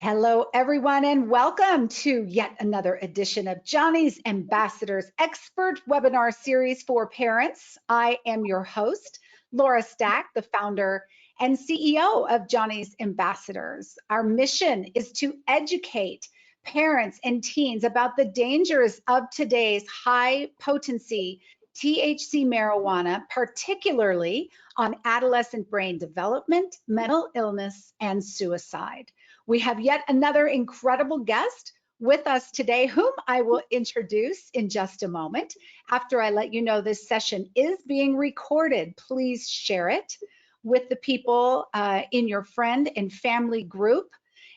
Hello, everyone, and welcome to yet another edition of Johnny's Ambassadors Expert Webinar Series for Parents. I am your host, Laura Stack, the founder and CEO of Johnny's Ambassadors. Our mission is to educate parents and teens about the dangers of today's high-potency THC marijuana, particularly on adolescent brain development, mental illness, and suicide. We have yet another incredible guest with us today, whom I will introduce in just a moment. After I let you know this session is being recorded, please share it with the people in your friend and family group.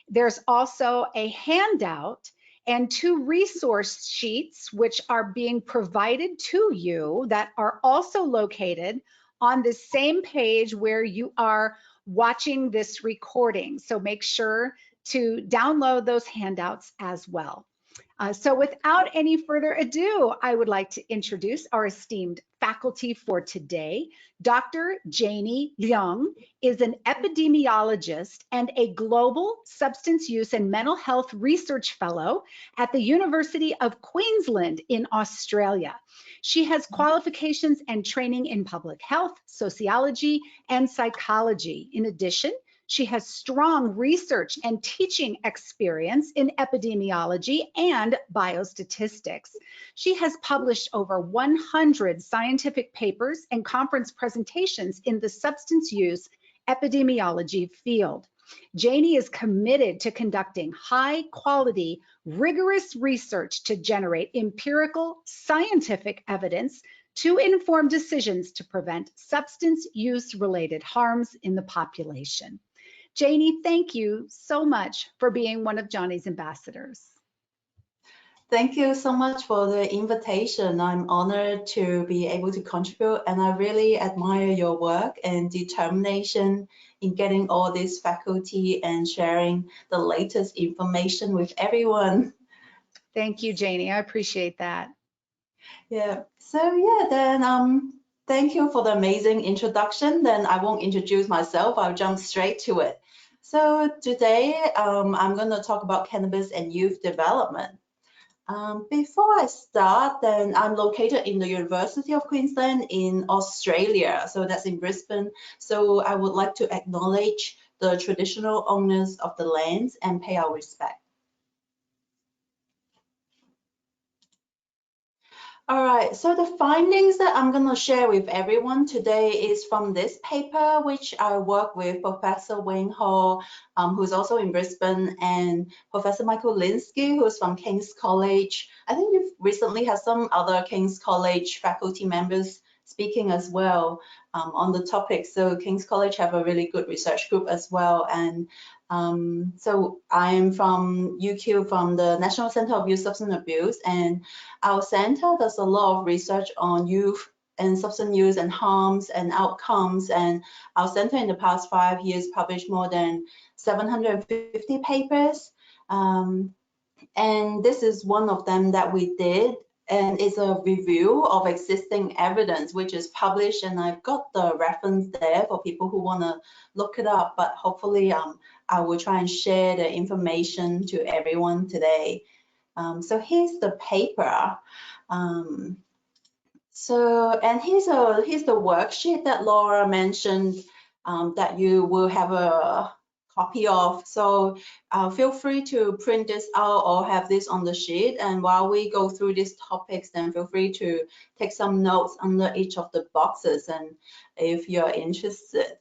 There's also a handout and 2 resource sheets which are being provided to you that are also located on the same page where you are watching this recording. So make sure to download those handouts as well. So without any further ado, I would like to introduce our esteemed faculty for today. Dr. Janie Leung is an epidemiologist and a global substance use and mental health research fellow at the University of Queensland in Australia. She has qualifications and training in public health, sociology, and psychology. In addition, she has strong research and teaching experience in epidemiology and biostatistics. She has published over 100 scientific papers and conference presentations in the substance use epidemiology field. Janie is committed to conducting high quality, rigorous research to generate empirical, scientific evidence to inform decisions to prevent substance use related harms in the population. Janie, thank you so much for being one of Johnny's ambassadors. Thank you so much for the invitation. I'm honored to be able to contribute, and I really admire your work and determination in getting all this faculty and sharing the latest information with everyone. Thank you, Janie. I appreciate that. Yeah, so yeah, then thank you for the amazing introduction. Then I won't introduce myself, I'll jump straight to it. So today I'm going to talk about cannabis and youth development. Before I start, then I'm located in the University of Queensland in Australia, so that's in Brisbane. So I would like to acknowledge the traditional owners of the lands and pay our respect. All right, so the findings that I'm going to share with everyone today is from this paper, which I work with Professor Wayne Hall, who's also in Brisbane, and Professor Michael Linsky, who's from King's College. I think we've recently had some other King's College faculty members speaking as well on the topic. So King's College have a really good research group as well. And so I am from UQ, from the National Center of Youth Substance Abuse, and our center does a lot of research on youth and substance use and harms and outcomes. And our center in the past 5 years published more than 750 papers. And this is one of them that we did. And it's a review of existing evidence, which is published, and I've got the reference there for people who want to look it up, but hopefully I will try and share the information to everyone today. So here's the paper. And here's the worksheet that Laura mentioned that you will have a copy of. So feel free to print this out or have this on the sheet, and while we go through these topics, then feel free to take some notes under each of the boxes, and if you're interested.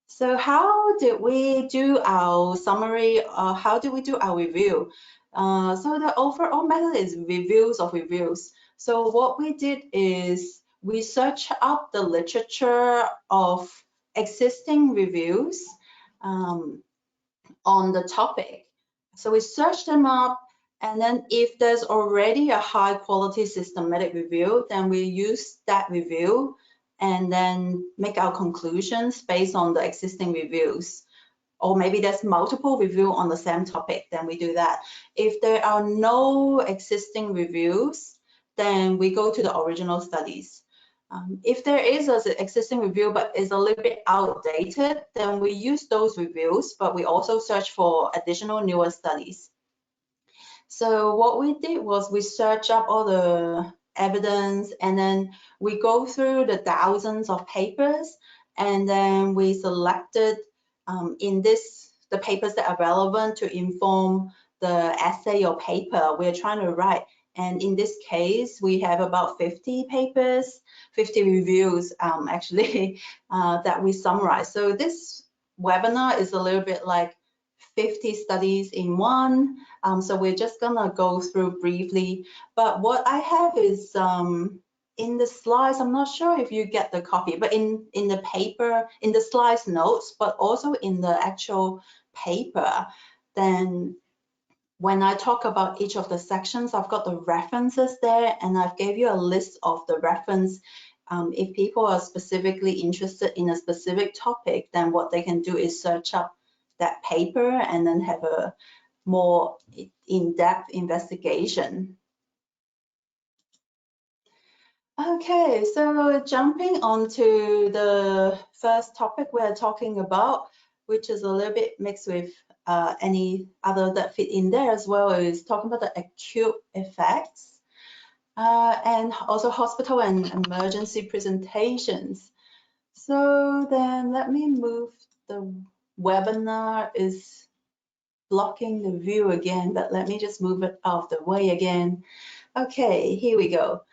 So how did we do our summary? How did we do our review? So the overall method is reviews of reviews. So what we did is we searched up the literature of existing reviews on the topic. So we search them up, and then if there's already a high quality systematic review, then we use that review and then make our conclusions based on the existing reviews. Or maybe there's multiple reviews on the same topic, then we do that. If there are no existing reviews, then we go to the original studies. If there is an existing review but is a little bit outdated, then we use those reviews, but we also search for additional newer studies. So what we did was we search up all the evidence, and then we go through the thousands of papers, and then we selected the papers that are relevant to inform the essay or paper we're trying to write. And in this case, we have about 50 papers, 50 reviews actually that we summarize. So this webinar is a little bit like 50 studies in one. So we're just gonna go through briefly. But what I have is in the slides, I'm not sure if you get the copy, but in the paper, in the slides notes, but also in the actual paper, then when I talk about each of the sections, I've got the references there, and I've gave you a list of the reference. If people are specifically interested in a specific topic, then what they can do is search up that paper and then have a more in-depth investigation. Okay, so jumping onto the first topic we're talking about, which is a little bit mixed with any other that fit in there as well, is talking about the acute effects and also hospital and emergency presentations. So then let me move. The webinar is blocking the view again, but let me just move it out of the way again. Okay, here we go.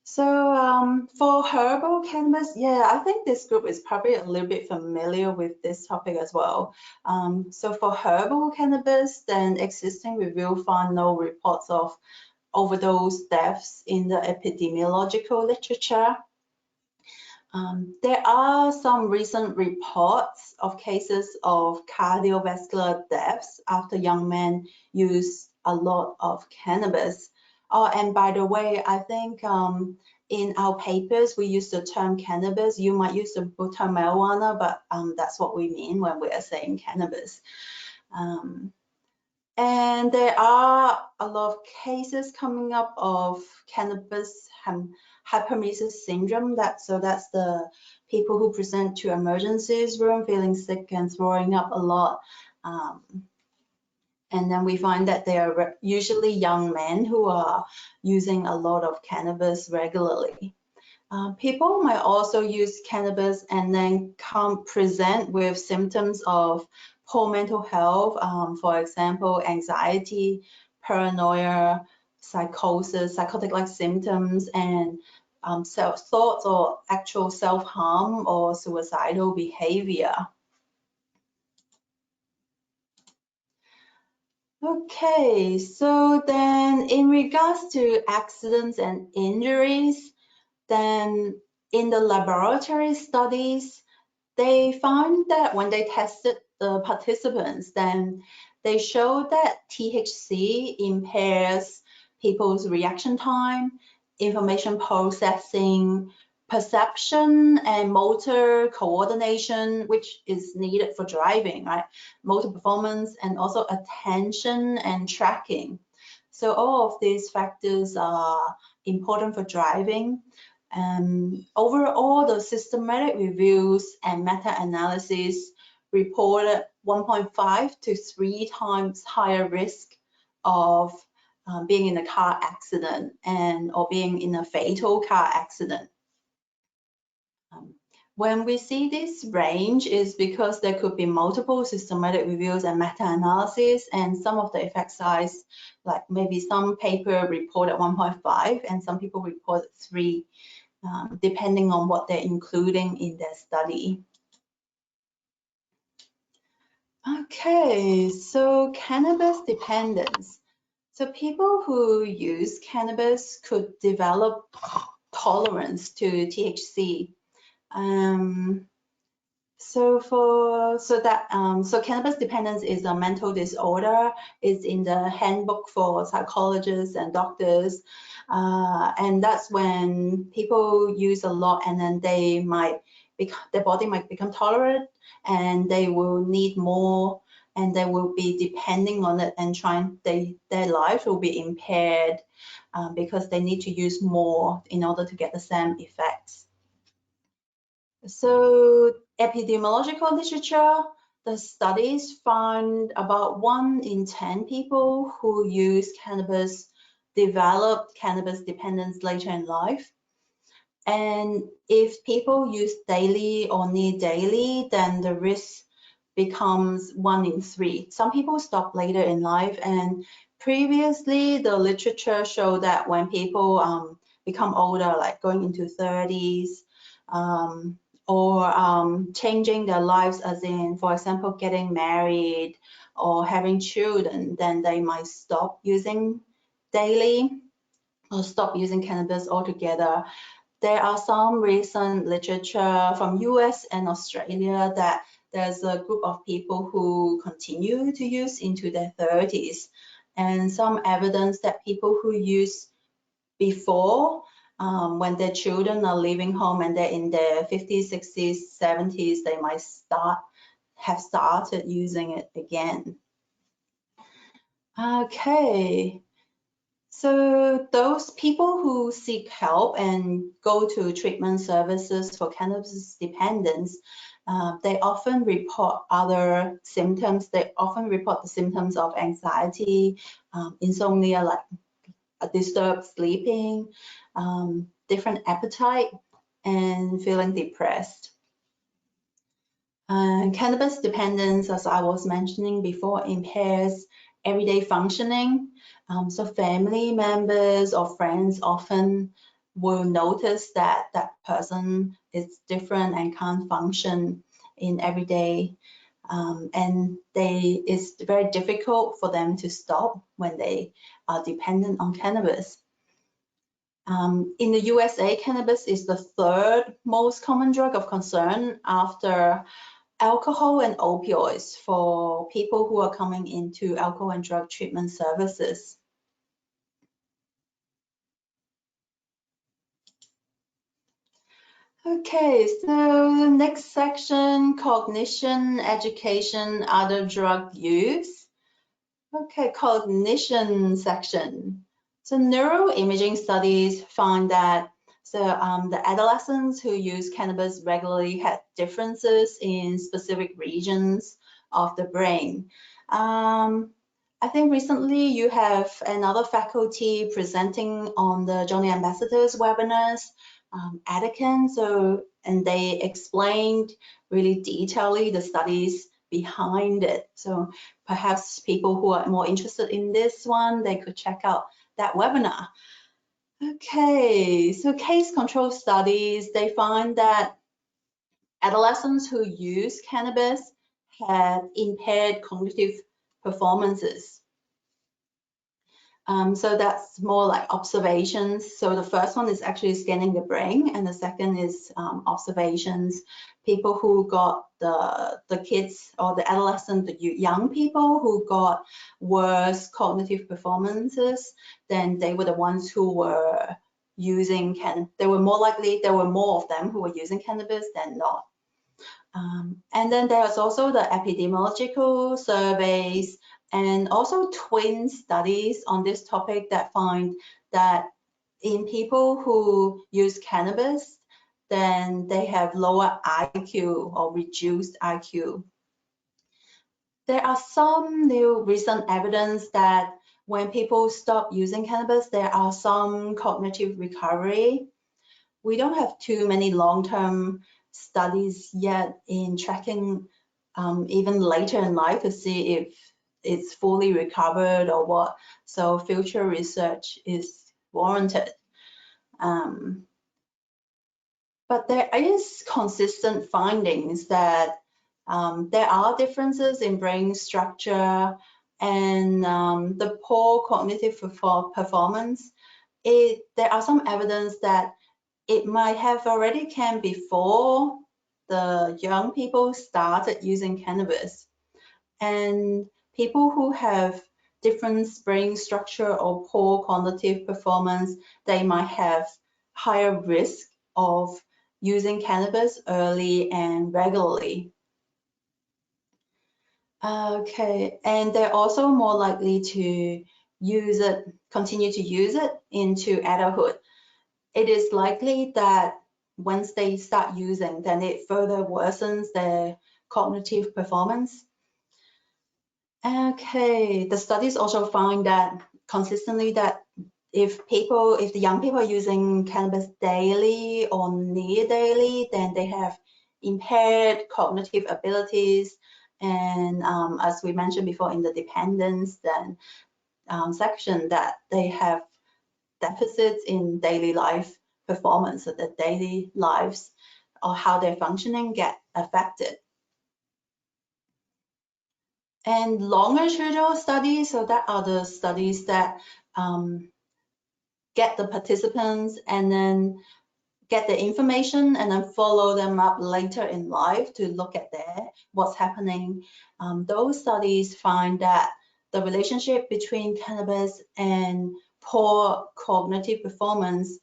So for herbal cannabis, yeah, I think this group is probably a little bit familiar with this topic as well. So for herbal cannabis, then existing review found no reports of overdose deaths in the epidemiological literature. There are some recent reports of cases of cardiovascular deaths after young men use a lot of cannabis. Oh, and by the way, I think in our papers, we use the term cannabis. You might use the term marijuana, but that's what we mean when we are saying cannabis. And there are a lot of cases coming up of cannabis hyperemesis syndrome. So that's the people who present to emergencies room feeling sick and throwing up a lot. And then we find that they are usually young men who are using a lot of cannabis regularly. People might also use cannabis and then present with symptoms of poor mental health, for example, anxiety, paranoia, psychosis, psychotic-like symptoms, and thoughts or actual self-harm or suicidal behavior. Okay, so then in regards to accidents and injuries, then in the laboratory studies, they found that when they tested the participants, then they showed that THC impairs people's reaction time, information processing, perception, and motor coordination, which is needed for driving, right? Motor performance, and also attention and tracking. So all of these factors are important for driving. Overall, the systematic reviews and meta-analysis reported 1.5 to 3 times higher risk of being in a car accident or being in a fatal car accident. When we see this range is because there could be multiple systematic reviews and meta-analysis, and some of the effect size, like maybe some paper reported 1.5 and some people reported 3. Depending on what they're including in their study. Okay, so cannabis dependence. So people who use cannabis could develop tolerance to THC. So cannabis dependence is a mental disorder. It's in the handbook for psychologists and doctors. And that's when people use a lot, and then their body might become tolerant, and they will need more, and they will be depending on it, and their life will be impaired because they need to use more in order to get the same effects. So epidemiological literature, the studies find about 1 in 10 people who use cannabis developed cannabis dependence later in life. And if people use daily or near daily, then the risk becomes 1 in 3. Some people stop later in life, and previously the literature showed that when people become older, like going into 30s, or changing their lives, as in, for example, getting married or having children, then they might stop using daily or stop using cannabis altogether. There are some recent literature from US and Australia that there's a group of people who continue to use into their 30s, and some evidence that people who use before, when their children are leaving home and they're in their 50s, 60s, 70s, they might have started using it again. Okay. So those people who seek help and go to treatment services for cannabis dependence, they often report other symptoms. They often report the symptoms of anxiety, insomnia, like disturbed sleeping, different appetite, and feeling depressed. Cannabis dependence, as I was mentioning before, impairs everyday functioning. So family members or friends often will notice that that person is different and can't function in everyday, and it's very difficult for them to stop when they are dependent on cannabis. In the USA, cannabis is the 3rd most common drug of concern after alcohol and opioids for people who are coming into alcohol and drug treatment services. Okay, so the next section, cognition, education, other drug use. Okay, cognition section. So neuroimaging studies find that the adolescents who use cannabis regularly had differences in specific regions of the brain. I think recently you have another faculty presenting on the Johnny Ambassadors webinars, Adolescent, and they explained really detailedly the studies behind it. So perhaps people who are more interested in this one, they could check out that webinar. Okay, so case control studies, they find that adolescents who use cannabis had impaired cognitive performances. So that's more like observations. So the first one is actually scanning the brain, and the second is observations. People who got the kids or the adolescent, the young people who got worse cognitive performances, then they were the ones who were using cannabis. They were more likely, there were more of them who were using cannabis than not. And then there's also the epidemiological surveys and also twin studies on this topic that find that in people who use cannabis, then they have lower IQ or reduced IQ. There are some new recent evidence that when people stop using cannabis, there are some cognitive recovery. We don't have too many long-term studies yet in tracking even later in life to see if it's fully recovered or what. So future research is warranted. But there is consistent findings that there are differences in brain structure and the poor cognitive performance. There are some evidence that it might have already came before the young people started using cannabis. And people who have different brain structure or poor cognitive performance, they might have higher risk of using cannabis early and regularly. Okay, and they're also more likely to continue to use it into adulthood. It is likely that once they start using, then it further worsens their cognitive performance. Okay, the studies also find that consistently that if the young people are using cannabis daily or near daily, then they have impaired cognitive abilities. And as we mentioned before in the dependence then section, that they have deficits in daily life performance, so the daily lives or how they're functioning get affected. And longitudinal studies, so that are the studies that get the participants and then get the information and then follow them up later in life to look at what's happening. Those studies find that the relationship between cannabis and poor cognitive performance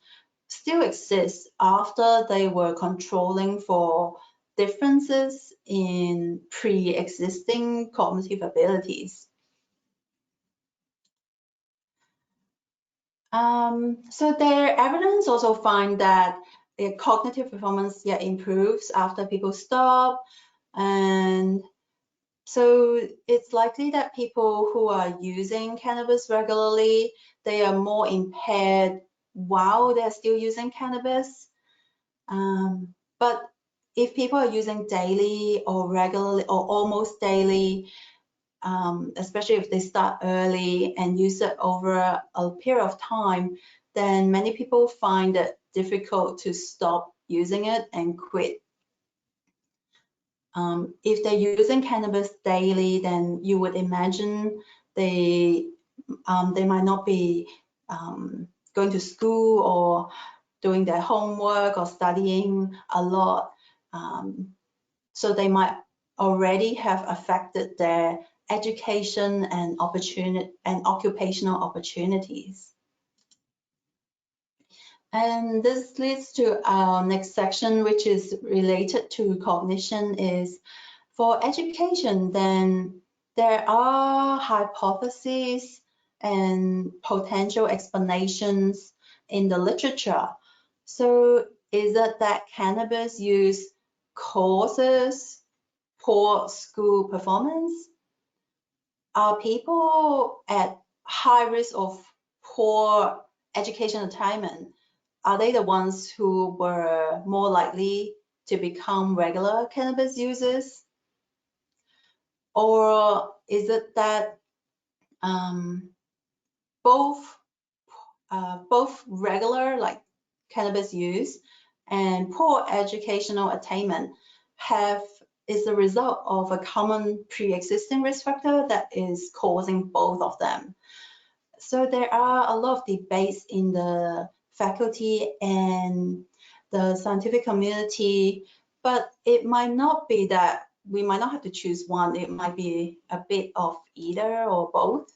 still exists after they were controlling for differences in pre-existing cognitive abilities. So their evidence also find that cognitive performance improves after people stop, and so it's likely that people who are using cannabis regularly, they are more impaired while they're still using cannabis. But if people are using daily or regularly or almost daily, especially if they start early and use it over a period of time, then many people find it difficult to stop using it and quit. If they're using cannabis daily, then you would imagine they might not be going to school or doing their homework or studying a lot. So they might already have affected their education and occupational opportunities. And this leads to our next section, which is related to cognition. Is for education, then there are hypotheses and potential explanations in the literature. So is it that cannabis use causes poor school performance? Are people at high risk of poor education attainment, are they the ones who were more likely to become regular cannabis users? Or is it that both regular, like cannabis use, and poor educational attainment is the result of a common pre-existing risk factor that is causing both of them? So there are a lot of debates in the faculty and the scientific community, but it might not be that we might not have to choose one. It might be a bit of either or both.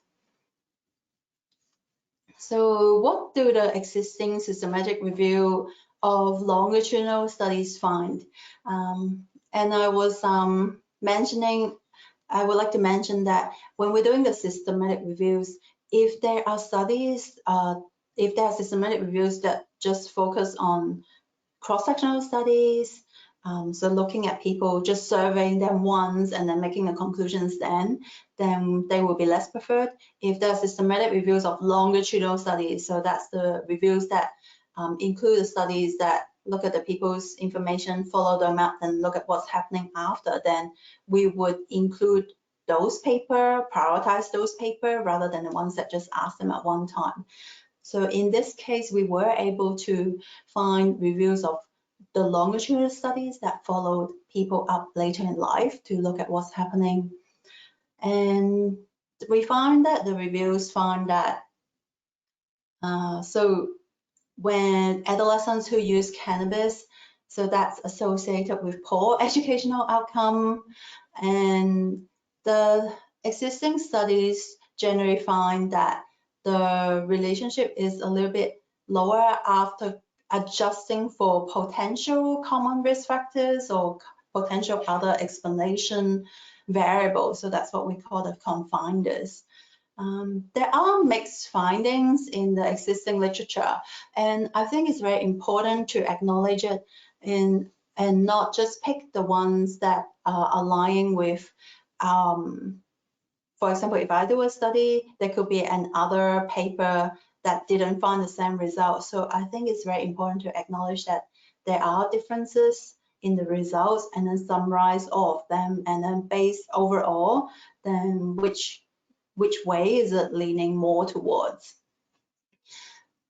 So what do the existing systematic review of longitudinal studies find? And I was mentioning, I would like to mention that when we're doing the systematic reviews, if there are studies, if there are systematic reviews that just focus on cross-sectional studies, so looking at people, just surveying them once and then making the conclusions then they will be less preferred. If there are systematic reviews of longitudinal studies, so that's the reviews that include the studies that look at the people's information, follow them up, and look at what's happening after, then we would include those paper, prioritize those paper rather than the ones that just ask them at one time. So in this case, we were able to find reviews of the longitudinal studies that followed people up later in life to look at what's happening. And we find that the reviews found that so when adolescents who use cannabis, so that's associated with poor educational outcome, and the existing studies generally find that the relationship is a little bit lower after adjusting for potential common risk factors or potential other explanation variables. So that's what we call the confinders. There are mixed findings in the existing literature, and I think it's very important to acknowledge it. and not just pick the ones that are aligning with, for example, if I do a study, there could be another paper that didn't find the same result. So I think it's very important to acknowledge that there are differences in the results and then summarize all of them, and then base overall, then which way is it leaning more towards.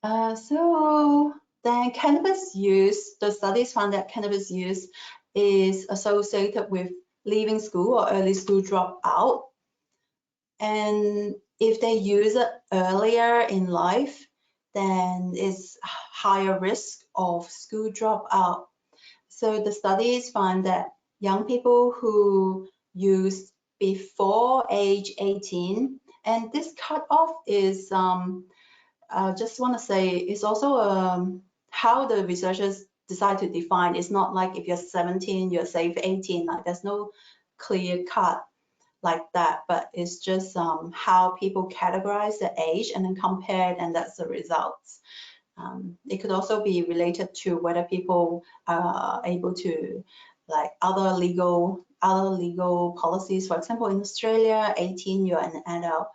So then cannabis use, the studies found that cannabis use is associated with leaving school or early school dropout. And if they use it earlier in life, then it's higher risk of school dropout. So the studies find that young people who use before age 18, and this cutoff is, I just want to say, it's also how the researchers decide to define. It's not like if you're 17, you're safe 18, like there's no clear cut like that, but it's just how people categorize the age and then compare it, and that's the results. It could also be related to whether people are able to, like other legal policies. For example, in Australia, 18, you're an adult.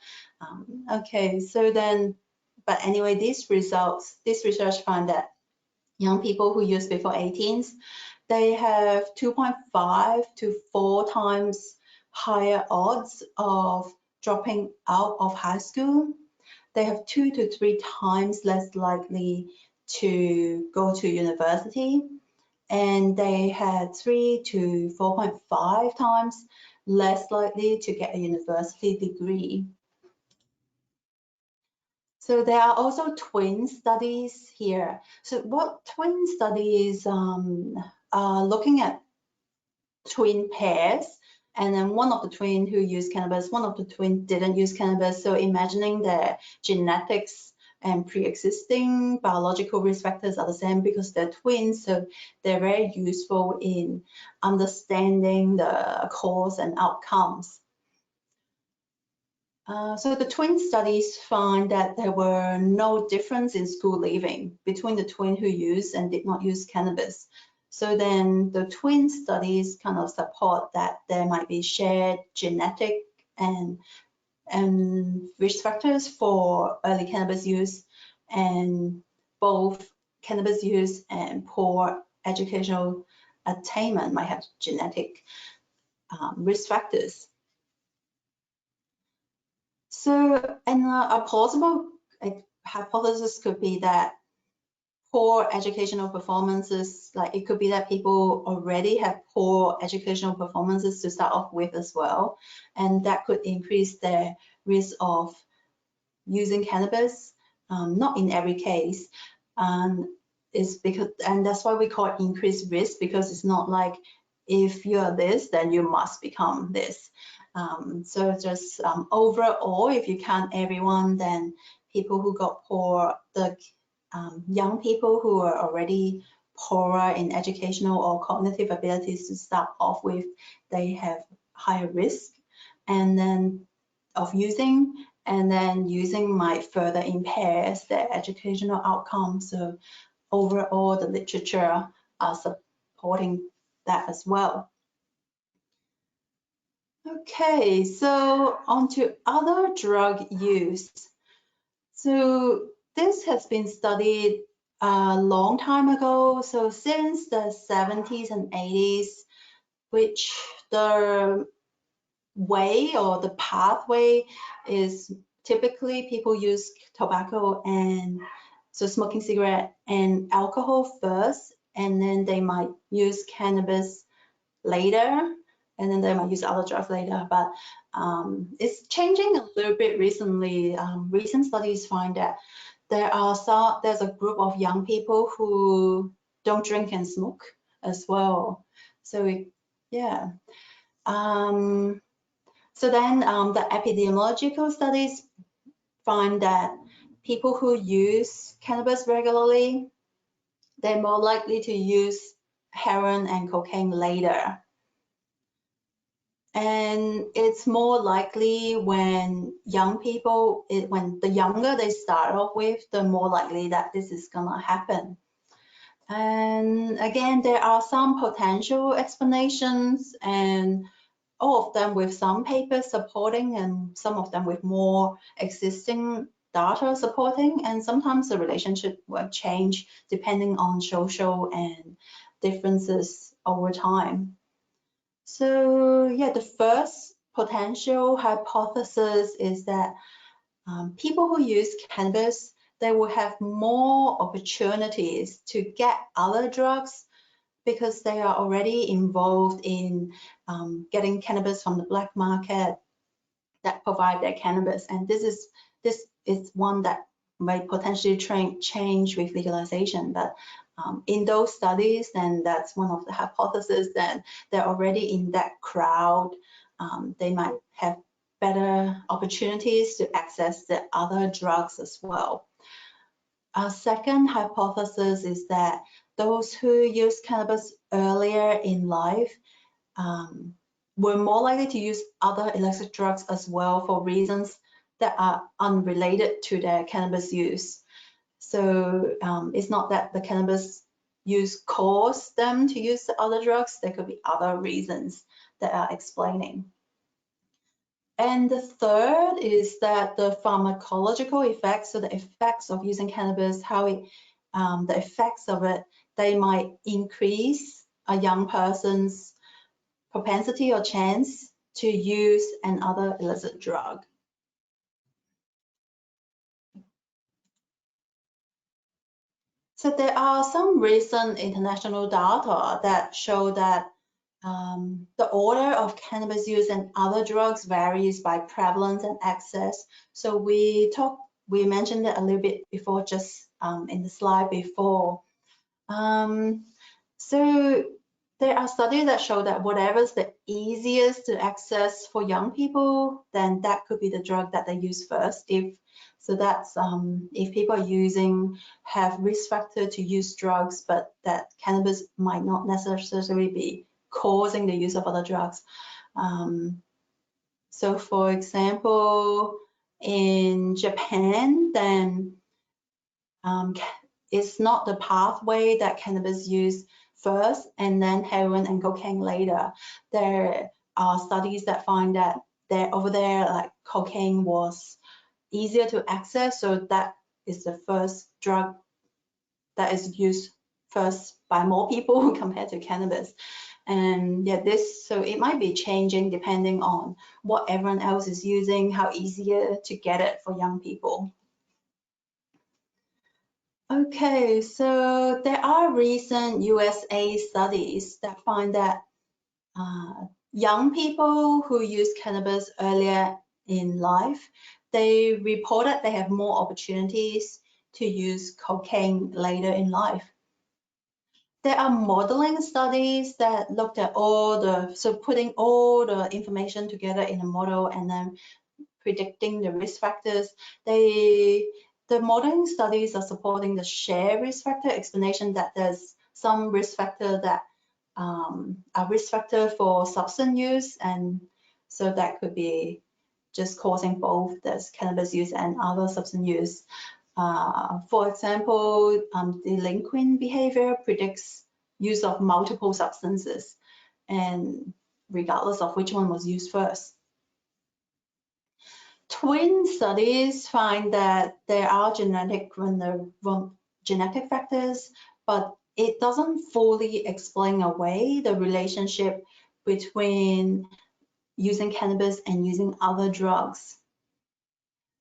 Okay, so then, but anyway, this research found that young people who use before 18s, they have 2.5 to 4 times higher odds of dropping out of high school. They have 2 to 3 times less likely to go to university, and they had 3 to 4.5 times less likely to get a university degree. So there are also twin studies here. So what twin studies are looking at twin pairs, and then one of the twin who used cannabis, one of the twin didn't use cannabis. So imagining their genetics and pre-existing biological risk factors are the same because they're twins, so they're very useful in understanding the cause and outcomes. So the twin studies find that there were no difference in school leaving between the twin who used and did not use cannabis. So then the twin studies kind of support that there might be shared genetic and risk factors for early cannabis use, and both cannabis use and poor educational attainment might have genetic risk factors. So, and a plausible hypothesis could be that poor educational performances, like it could be that people already have poor educational performances to start off with as well, and that could increase their risk of using cannabis. Not in every case, is because, and that's why we call it increased risk, because it's not like if you're this, then you must become this. So just overall, if you count everyone, then people who got poor, the young people who are already poorer in educational or cognitive abilities to start off with, they have higher risk and then of using, and then using might further impair their educational outcomes. So overall, the literature are supporting that as well. Okay, so on to other drug use. So this has been studied a long time ago. So since the 70s and 80s, which the way or the pathway is typically people use tobacco and so smoking cigarette and alcohol first, and then they might use cannabis later, and then they might use other drugs later. But it's changing a little bit recently. Recent studies find that there's a group of young people who don't drink and smoke as well. So yeah. So then the epidemiological studies find that people who use cannabis regularly, they're more likely to use heroin and cocaine later. And it's more likely when young people, when the younger they start off with, the more likely that this is gonna happen. And again, there are some potential explanations, and all of them with some papers supporting and some of them with more existing data supporting, and sometimes the relationship will change depending on social and differences over time. So yeah, the first potential hypothesis is that people who use cannabis, they will have more opportunities to get other drugs because they are already involved in getting cannabis from the black market that provide their cannabis. And this is one that may potentially change with legalization. But in those studies, then that's one of the hypotheses that they're already in that crowd. They might have better opportunities to access the other drugs as well. Our second hypothesis is that those who use cannabis earlier in life were more likely to use other illicit drugs as well for reasons that are unrelated to their cannabis use. So it's not that the cannabis use caused them to use the other drugs. There could be other reasons that are explaining. And the third is that the pharmacological effects, so the effects of using cannabis, how it, the effects of it, they might increase a young person's propensity or chance to use another illicit drug. So there are some recent international data that show that the order of cannabis use and other drugs varies by prevalence and access. So we mentioned it a little bit before, just in the slide before. So there are studies that show that whatever's the easiest to access for young people, then that could be the drug that they use first. So that's if people are have risk factor to use drugs, but that cannabis might not necessarily be causing the use of other drugs. So for example, in Japan, then it's not the pathway that cannabis use first and then heroin and cocaine later. There are studies that find that over there, like cocaine was easier to access, so that is the first drug that is used first by more people compared to cannabis. And yeah, so it might be changing depending on what everyone else is using, how easier to get it for young people. Okay, so there are recent USA studies that find that young people who use cannabis earlier in life, they reported they have more opportunities to use cocaine later in life. There are modeling studies that looked at putting all the information together in a model and then predicting the risk factors. The modeling studies are supporting the shared risk factor explanation that there's some risk factor that are risk factor for substance use, and so that could be just causing both this cannabis use and other substance use. For example, delinquent behavior predicts use of multiple substances, and regardless of which one was used first. Twin studies find that there are genetic factors, but it doesn't fully explain away the relationship between using cannabis and using other drugs.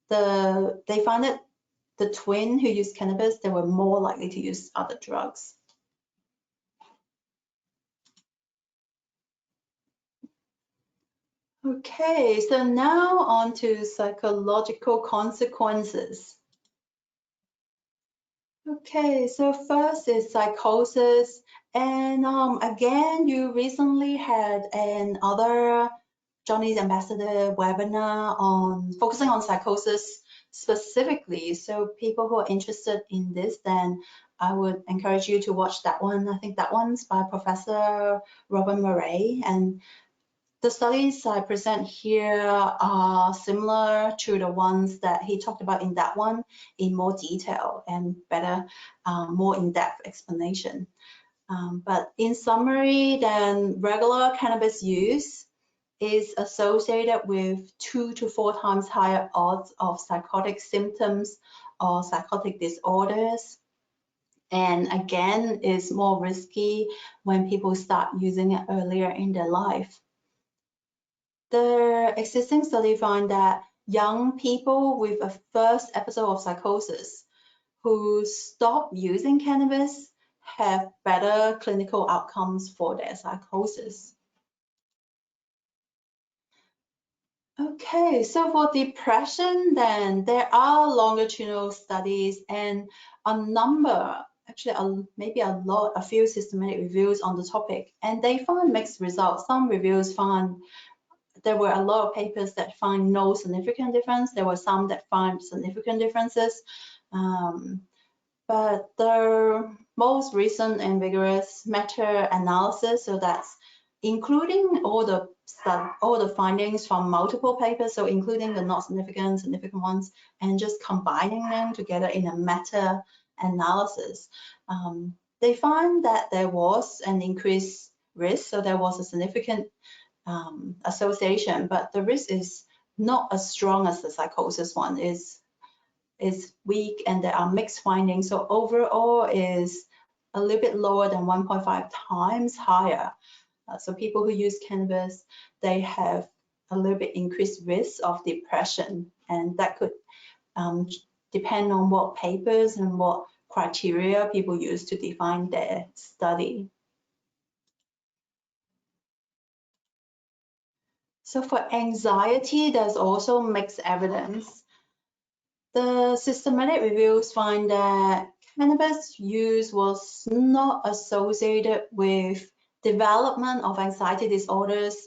They found that the twin who used cannabis, they were more likely to use other drugs. Okay, so now on to psychological consequences. Okay, so first is psychosis. And again, you recently had another Johnny's Ambassador webinar on focusing on psychosis specifically. So people who are interested in this, then I would encourage you to watch that one. I think that one's by Professor Robert Murray. And The studies I present here are similar to the ones that he talked about in that one in more detail and better, more in-depth explanation. But in summary, then regular cannabis use is associated with 2 to 4 times higher odds of psychotic symptoms or psychotic disorders. And again, is more risky when people start using it earlier in their life. The existing study found that young people with a first episode of psychosis who stop using cannabis have better clinical outcomes for their psychosis. Okay, so for depression, then there are longitudinal studies and a number, actually maybe a few systematic reviews on the topic, and they found mixed results. Some reviews found there were a lot of papers that find no significant difference. There were some that find significant differences. But the most recent and vigorous meta-analysis, so that's including all the findings from multiple papers, so including the not significant, significant ones, and just combining them together in a meta-analysis. They find that there was an increased risk, so there was a significant association, but the risk is not as strong as the psychosis one. Is weak, and there are mixed findings. So overall is a little bit lower than 1.5 times higher. So people who use cannabis, they have a little bit increased risk of depression, and that could depend on what papers and what criteria people use to define their study. So for anxiety, there's also mixed evidence. The systematic reviews find that cannabis use was not associated with development of anxiety disorders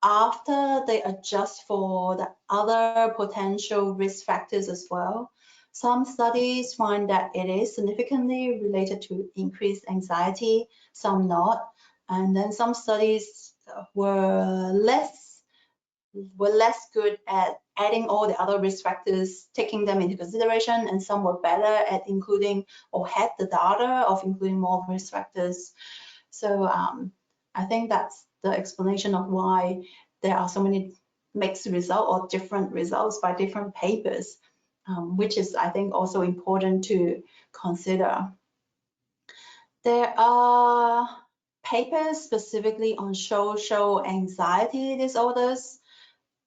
after they adjust for the other potential risk factors as well. Some studies find that it is significantly related to increased anxiety, some not. And then some studies were less good at adding all the other risk factors, taking them into consideration, and some were better at including or had the data of including more risk factors. So I think that's the explanation of why there are so many mixed results or different results by different papers, which is, I think, also important to consider. There are papers specifically on social anxiety disorders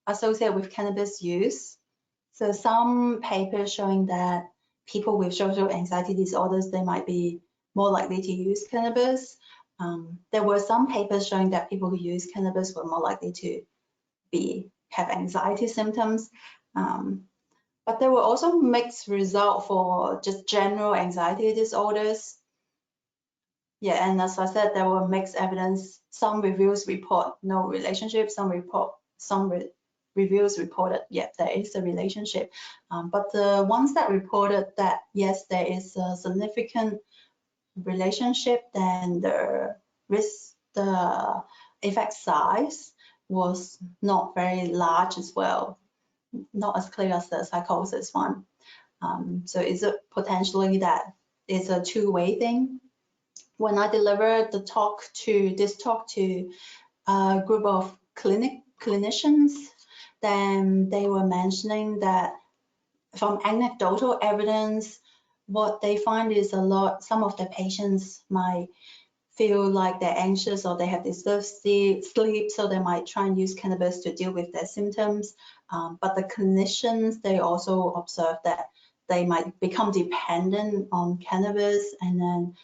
associated with cannabis use. So some papers showing that people with social anxiety disorders, they might be more likely to use cannabis. There were some papers showing that people who use cannabis were more likely to have anxiety symptoms. But there were also mixed results for just general anxiety disorders. Yeah, and as I said, there were mixed evidence. Some reviews report no relationship, some reviews reported, yes, there is a relationship. But the ones that reported that, yes, there is a significant relationship, then the effect size was not very large as well, not as clear as the psychosis one. So is it potentially that it's a two-way thing? When I delivered this talk to a group of clinicians, then they were mentioning that from anecdotal evidence, what they find is some of the patients might feel like they're anxious or they have disturbed sleep, so they might try and use cannabis to deal with their symptoms. But the clinicians, they also observe that they might become dependent on cannabis, and then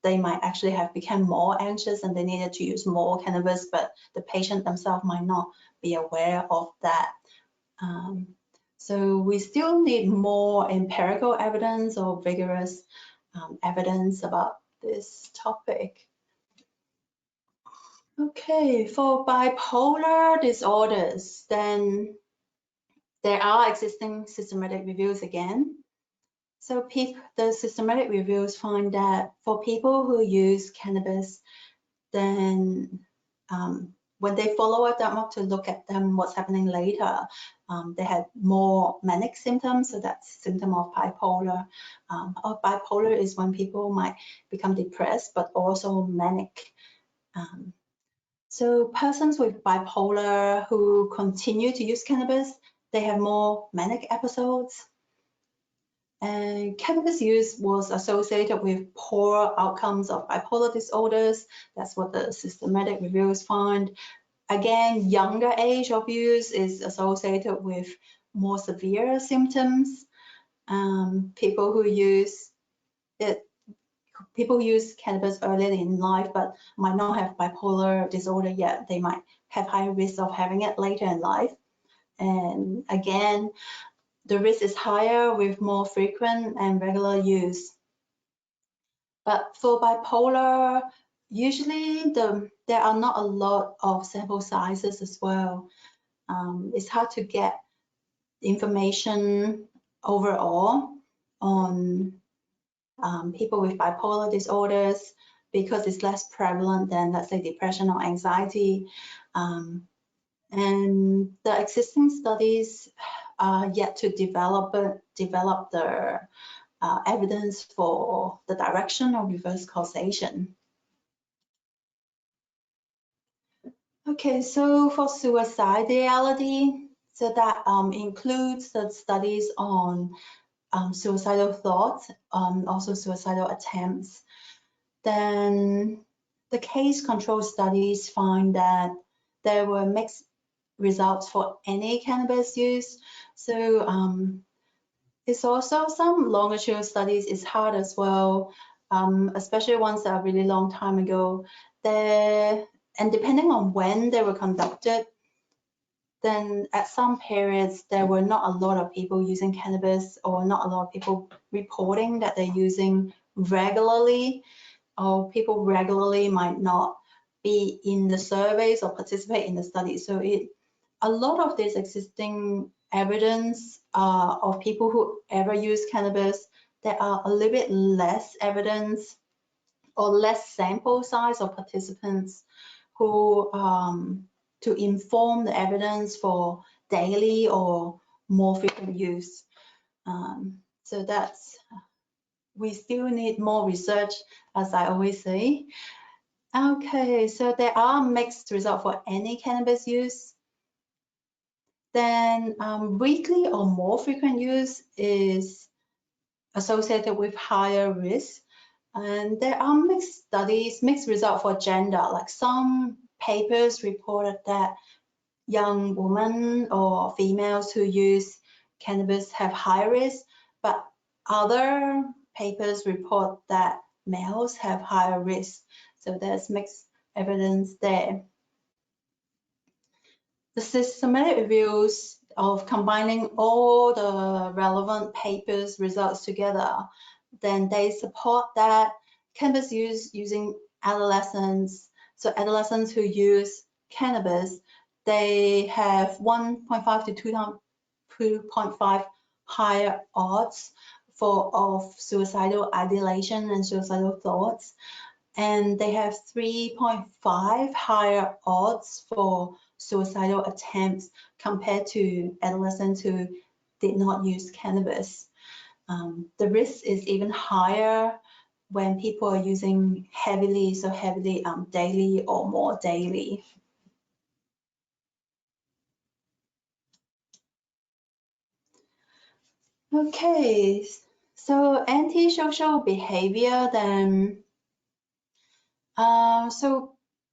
they might actually have become more anxious and they needed to use more cannabis, but the patient themselves might not be aware of that. So we still need more empirical evidence or vigorous evidence about this topic. Okay, for bipolar disorders, then there are existing systematic reviews again. So the systematic reviews find that for people who use cannabis, then when they follow them up to look at them, what's happening later, they had more manic symptoms, so that's symptom of bipolar. Bipolar is when people might become depressed, but also manic. So persons with bipolar who continue to use cannabis, they have more manic episodes. And cannabis use was associated with poor outcomes of bipolar disorders. That's what the systematic reviews find. Again, younger age of use is associated with more severe symptoms. People who use cannabis early in life but might not have bipolar disorder yet. They might have higher risk of having it later in life. And again, the risk is higher with more frequent and regular use. But for bipolar, usually there are not a lot of sample sizes as well. It's hard to get information overall on people with bipolar disorders because it's less prevalent than, let's say, depression or anxiety. And the existing studies are yet to develop the evidence for the direction of reverse causation. Okay, so for suicidality, so that includes the studies on suicidal thoughts, also suicidal attempts. Then the case control studies find that there were mixed results for any cannabis use. So it's also some longitudinal studies is hard as well, especially ones that are really long time ago. And depending on when they were conducted, then at some periods there were not a lot of people using cannabis or not a lot of people reporting that they're using regularly, or people regularly might not be in the surveys or participate in the studies. So a lot of this existing evidence of people who ever use cannabis, there are a little bit less evidence or less sample size of participants who to inform the evidence for daily or more frequent use. So we still need more research, as I always say. Okay, so there are mixed results for any cannabis use. Then weekly or more frequent use is associated with higher risk. And there are mixed studies, mixed results for gender. Like some papers reported that young women or females who use cannabis have high risk, but other papers report that males have higher risk. So there's mixed evidence there. The systematic reviews of combining all the relevant papers results together, then they support that cannabis use using adolescents. So adolescents who use cannabis, they have 1.5 to 2.5 higher odds of suicidal ideation and suicidal thoughts. And they have 3.5 higher odds for suicidal attempts compared to adolescents who did not use cannabis. The risk is even higher when people are using heavily daily or more daily. Okay, so antisocial behavior then.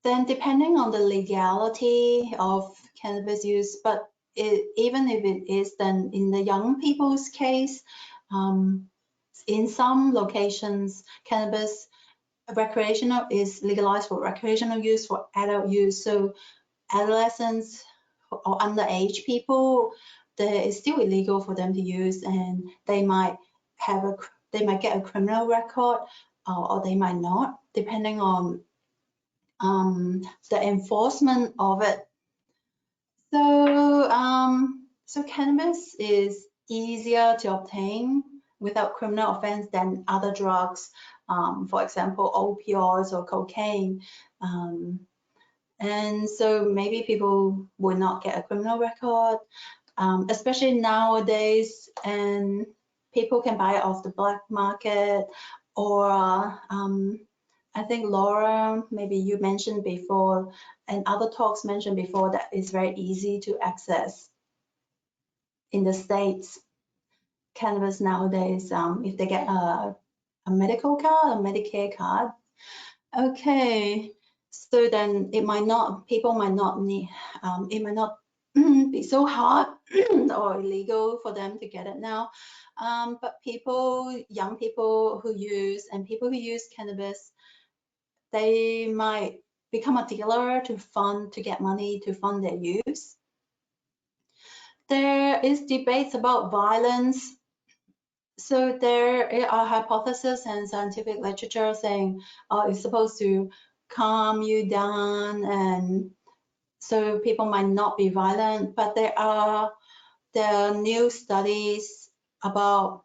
Then depending on the legality of cannabis use, but even if it is, then in the young people's case, in some locations, cannabis recreational is legalized for recreational use, for adult use. So adolescents or underage people, it's still illegal for them to use, and they might get a criminal record, or they might not, depending on the enforcement of it. So cannabis is easier to obtain without criminal offense than other drugs, for example, opioids or cocaine. And so maybe people will not get a criminal record, especially nowadays, and people can buy it off the black market, or I think Laura, maybe you mentioned before, and other talks mentioned before, that it's very easy to access in the States. Cannabis nowadays, if they get a medical card, a Medicare card, okay, so then it might not, people might not need, it might not be so hard or illegal for them to get it now. But people, young people who use, and people who use cannabis, they might become a dealer to get money to fund their use. There is debates about violence. So there are hypotheses and scientific literature saying, oh, it's supposed to calm you down, and so people might not be violent. But there are new studies about,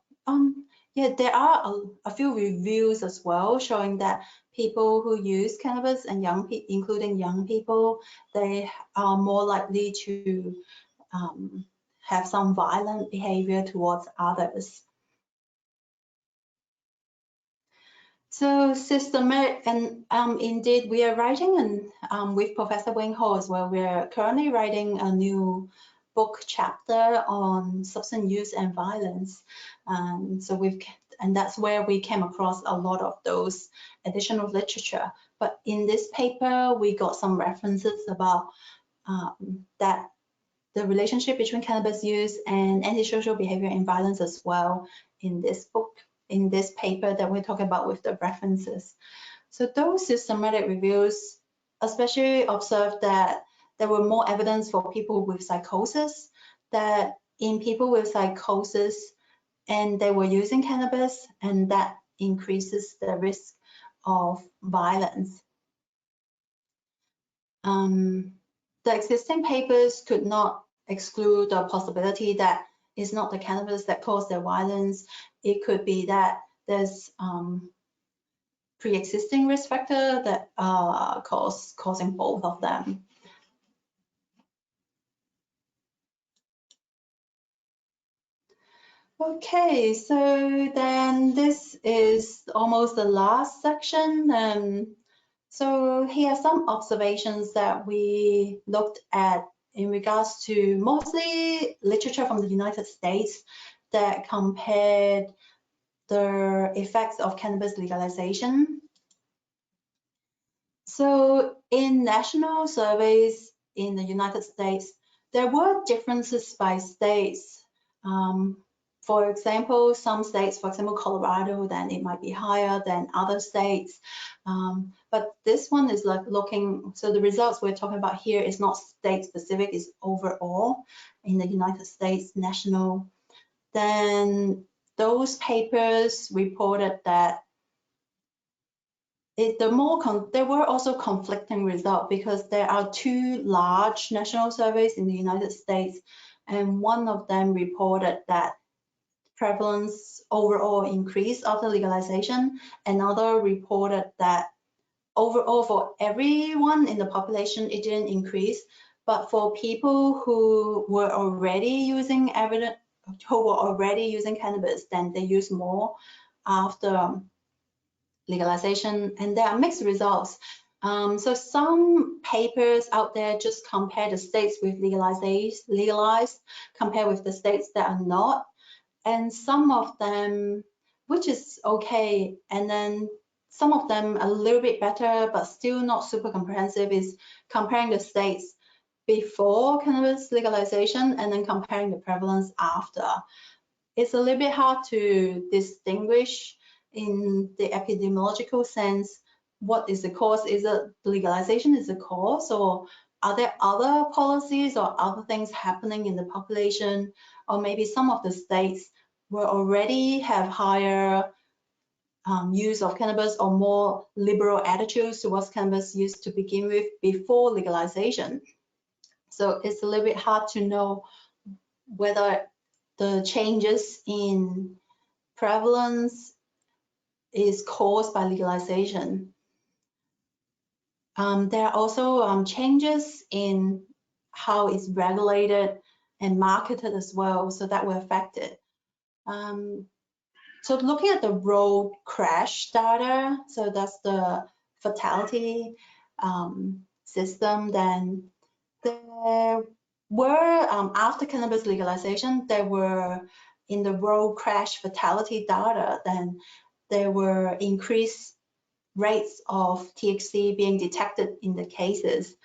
there are a few reviews as well showing that people who use cannabis, and including young people, they are more likely to have some violent behavior towards others. So systematic, and indeed we are writing, and with Professor Wing Ho as well, we're currently writing a new book chapter on substance use and violence. So and that's where we came across a lot of those additional literature. But in this paper, we got some references about that the relationship between cannabis use and antisocial behavior and violence as well in this book, in this paper that we're talking about with the references. So those systematic reviews especially observed that there were more evidence for people with psychosis, that in people with psychosis and they were using cannabis, and that increases the risk of violence. The existing papers could not exclude the possibility that it's not the cannabis that caused their violence. It could be that there's pre-existing risk factor that causing both of them. Okay, so then this is almost the last section. So here are some observations that we looked at in regards to mostly literature from the United States that compared the effects of cannabis legalization. So in national surveys in the United States, there were differences by states. For example, some states, for example, Colorado, then it might be higher than other states. But this one is like looking, so the results we're talking about here is not state specific, it's overall in the United States, national. Then those papers reported that there were also conflicting results, because there are two large national surveys in the United States, and one of them reported that prevalence overall increased after legalization. Another reported that overall for everyone in the population, it didn't increase, but for people who were already using cannabis, then they use more after legalization, and there are mixed results. So some papers out there just compare the states with legalized compared with the states that are not, and some of them, which is okay, and then some of them a little bit better but still not super comprehensive, is comparing the states before cannabis legalization and then comparing the prevalence after. It's a little bit hard to distinguish in the epidemiological sense what is the cause. Is it legalization is the cause, or are there other policies or other things happening in the population, or maybe some of the states will already have higher use of cannabis or more liberal attitudes towards cannabis use to begin with before legalization. So it's a little bit hard to know whether the changes in prevalence is caused by legalization. There are also changes in how it's regulated and marketed as well, so that will affect it. So looking at the road crash data, so that's the fatality system, then there were, after cannabis legalization, there were, in the road crash fatality data, then there were increased rates of THC being detected in the cases.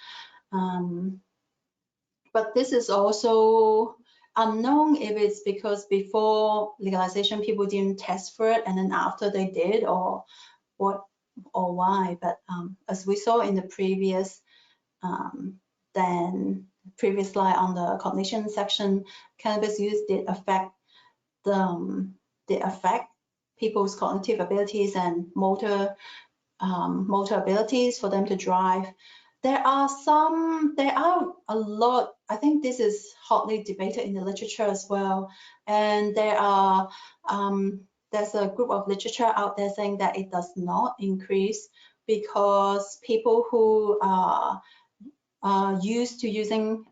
But this is also unknown if it's because before legalization people didn't test for it and then after they did, or what or why. But as we saw in the previous previous slide on the cognition section, cannabis use did affect people's cognitive abilities and motor abilities for them to drive. There are a lot, I think this is hotly debated in the literature as well, and there's a group of literature out there saying that it does not increase because people who are used to using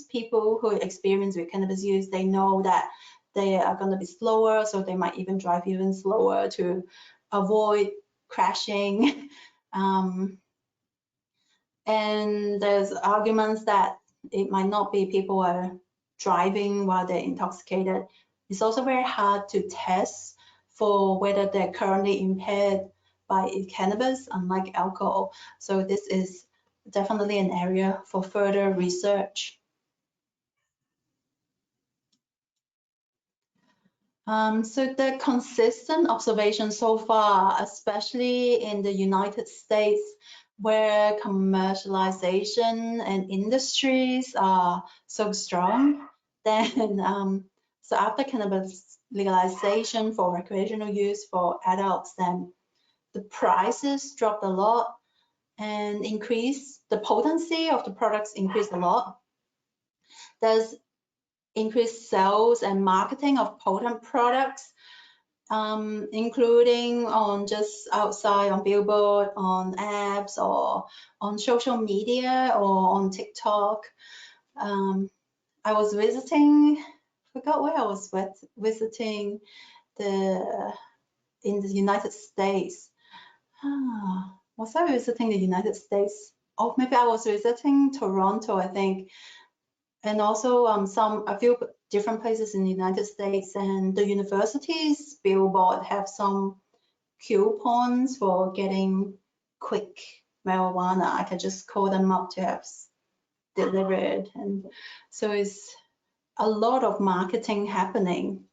people who experience with cannabis use, they know that they are going to be slower, so they might even drive even slower to avoid crashing. And there's arguments that it might not be people are driving while they're intoxicated. It's also very hard to test for whether they're currently impaired by cannabis, unlike alcohol. So this is definitely an area for further research. So the consistent observation so far, especially in the United States, where commercialization and industries are so strong, then so after cannabis legalization for recreational use for adults, then the prices dropped a lot and the potency of the products increased a lot. There's increased sales and marketing of potent products, including on just outside on billboard, on apps, or on social media, or on TikTok. I was visiting, forgot where I was visiting in the United States. Was I visiting the United States? Oh, maybe I was visiting Toronto, I think. And also a few different places in the United States, and the universities billboard have some coupons for getting quick marijuana. I can just call them up to have delivered, and so it's a lot of marketing happening.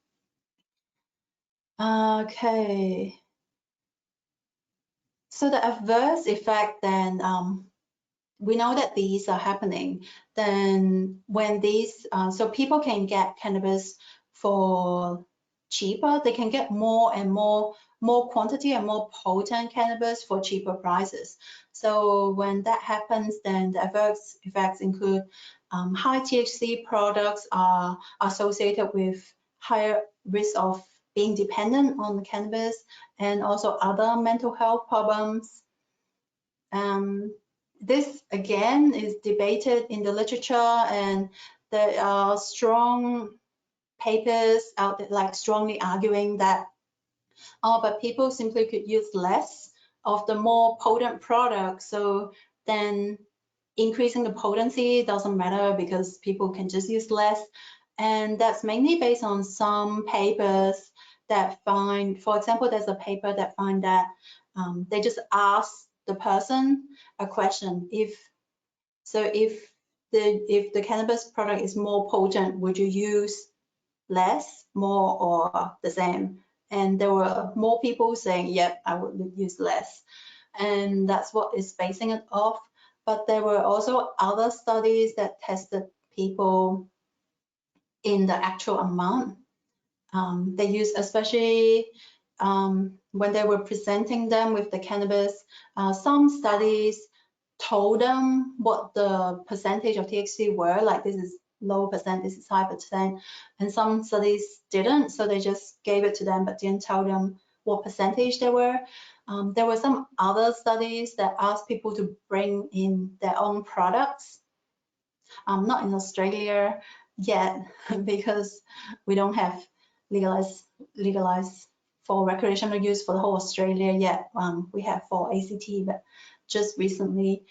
Okay, so the adverse effect then, we know that these are happening. Then when these, so people can get cannabis for cheaper, they can get more and more quantity and more potent cannabis for cheaper prices. So when that happens, then the adverse effects include high THC products are associated with higher risk of being dependent on cannabis, and also other mental health problems. This again is debated in the literature, and there are strong papers out there like strongly arguing that, but people simply could use less of the more potent product, so then increasing the potency doesn't matter because people can just use less. And that's mainly based on some papers that find, for example, there's a paper that find that they just ask the person a question: if the cannabis product is more potent, would you use less, more, or the same? And there were more people saying, yep, I would use less. And that's what is basing it off. But there were also other studies that tested people in the actual amount. They used, especially when they were presenting them with the cannabis, some studies told them what the percentage of THC were, like this is low percent, this is high percent, and some studies didn't, so they just gave it to them but didn't tell them what percentage they were. There were some other studies that asked people to bring in their own products. Not in Australia yet, because we don't have legalized for recreational use for the whole Australia yet. We have for ACT, but just recently.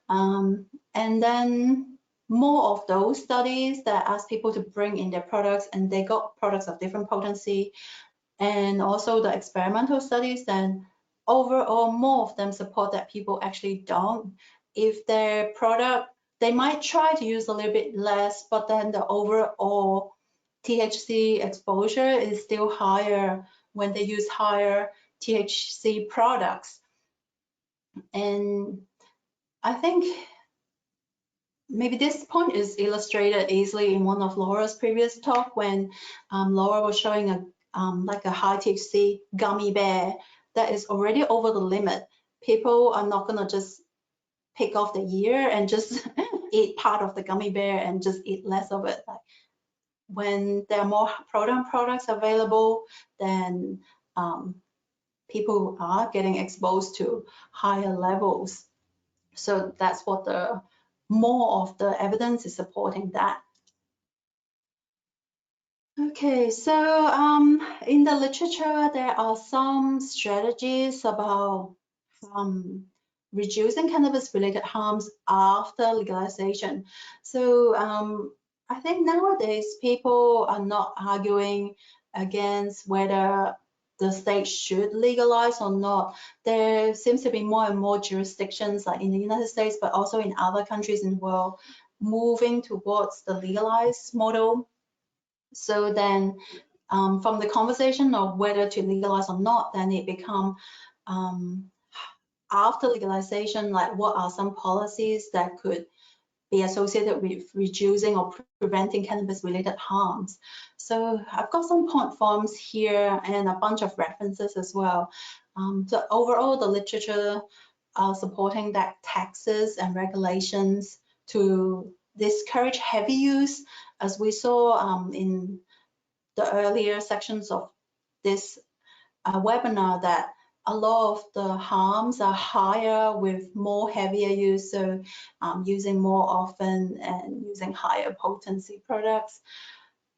And then more of those studies that ask people to bring in their products, and they got products of different potency, and also the experimental studies, then overall more of them support that people actually don't. If their product, they might try to use a little bit less, but then the overall THC exposure is still higher when they use higher THC products. And I think maybe this point is illustrated easily in one of Laura's previous talk, when Laura was showing a like a high THC gummy bear that is already over the limit. People are not gonna just pick off the ear and just eat part of the gummy bear and just eat less of it. Like, when there are more products available, then people are getting exposed to higher levels. So that's what the more of the evidence is supporting that. Okay, so in the literature, there are some strategies about reducing cannabis-related harms after legalization. So I think nowadays people are not arguing against whether the state should legalize or not. There seems to be more and more jurisdictions, like in the United States, but also in other countries in the world, moving towards the legalized model. So then from the conversation of whether to legalize or not, then it become after legalization, like what are some policies that could be associated with reducing or preventing cannabis-related harms. So I've got some point forms here and a bunch of references as well. So overall, the literature are supporting that taxes and regulations to discourage heavy use, as we saw in the earlier sections of this webinar, that a lot of the harms are higher with more heavier use, so using more often and using higher potency products.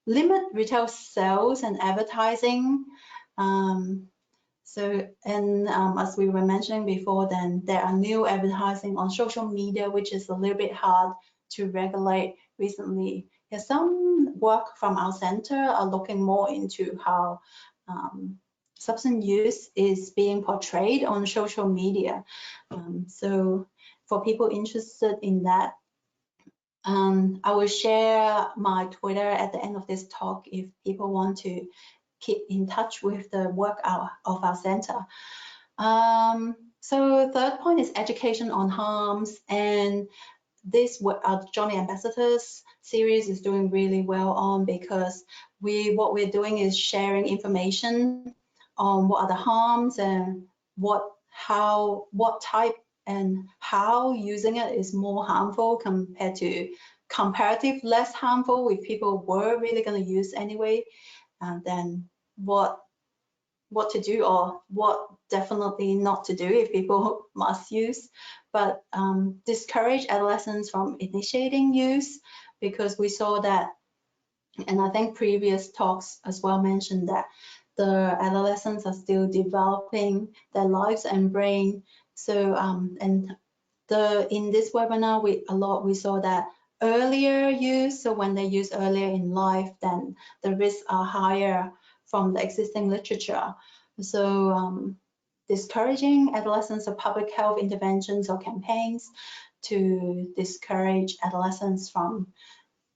Limit retail sales and advertising. As we were mentioning before, then there are new advertising on social media, which is a little bit hard to regulate recently. There's some work from our center are looking more into how substance use is being portrayed on social media. So for people interested in that, I will share my Twitter at the end of this talk if people want to keep in touch with the work of our center. So third point is education on harms, and this Johnny Ambassadors series is doing really well on, because what we're doing is sharing information on what are the harms and what type and how using it is more harmful compared to comparative less harmful if people were really going to use anyway, and then what to do or what definitely not to do if people must use. But discourage adolescents from initiating use, because we saw that, and I think previous talks as well mentioned that the adolescents are still developing their lives and brain. So in this webinar, we saw that earlier use, so when they use earlier in life, then the risks are higher from the existing literature. So discouraging adolescents of public health interventions or campaigns to discourage adolescents from